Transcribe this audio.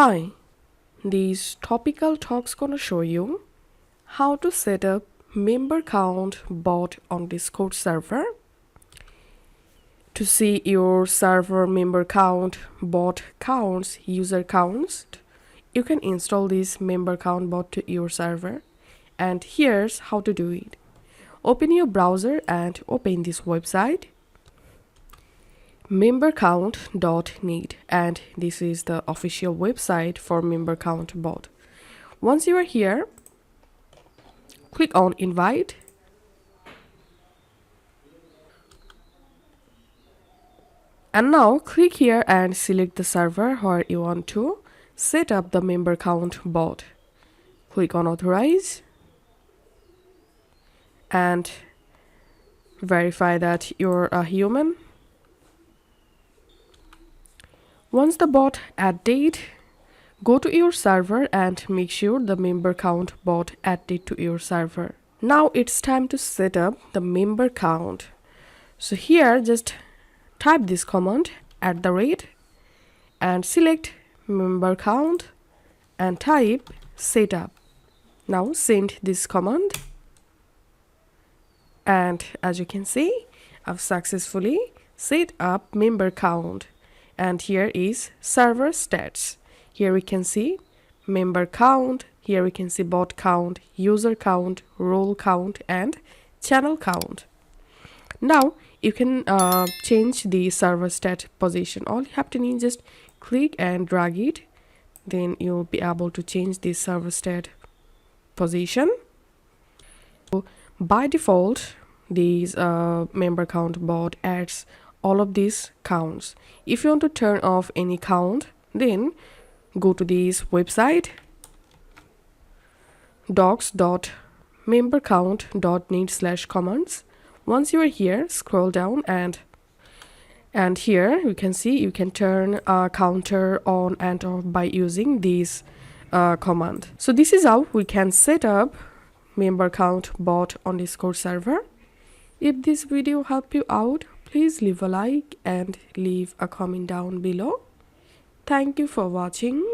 Hi, this topical talk's gonna show you how to set up member count bot on Discord server. To see your server member count, bot counts, user counts, you can install this member count bot to your server. And here's how to do it. Open your browser and open this website membercount.net, and this is the official website for member count bot. Once you are here, click on invite and now click here and select the server where you want to set up the member count bot. Click on authorize and verify that you're a human. Once the bot added, go to your server and make sure the member count bot added to your server. Now it's time to set up the member count. So here just type this command @ and select member count and type setup. Now send this command and as you can see, I've successfully set up member count. And here is server stats. Here we can see member count, here we can see bot count, user count, role count, and channel count. Now you can change the server stat position. All you have to do is just click and drag it. Then you'll be able to change the server stat position. So by default, these member count bot adds all of these counts. If you want to turn off any count, then go to this website docs.membercount.net/commands. Once you are here, scroll down and here you can see you can turn a counter on and off by using this command. So this is how we can set up member count bot on Discord server. If this video helped you out, please leave a like and leave a comment down below. Thank you for watching.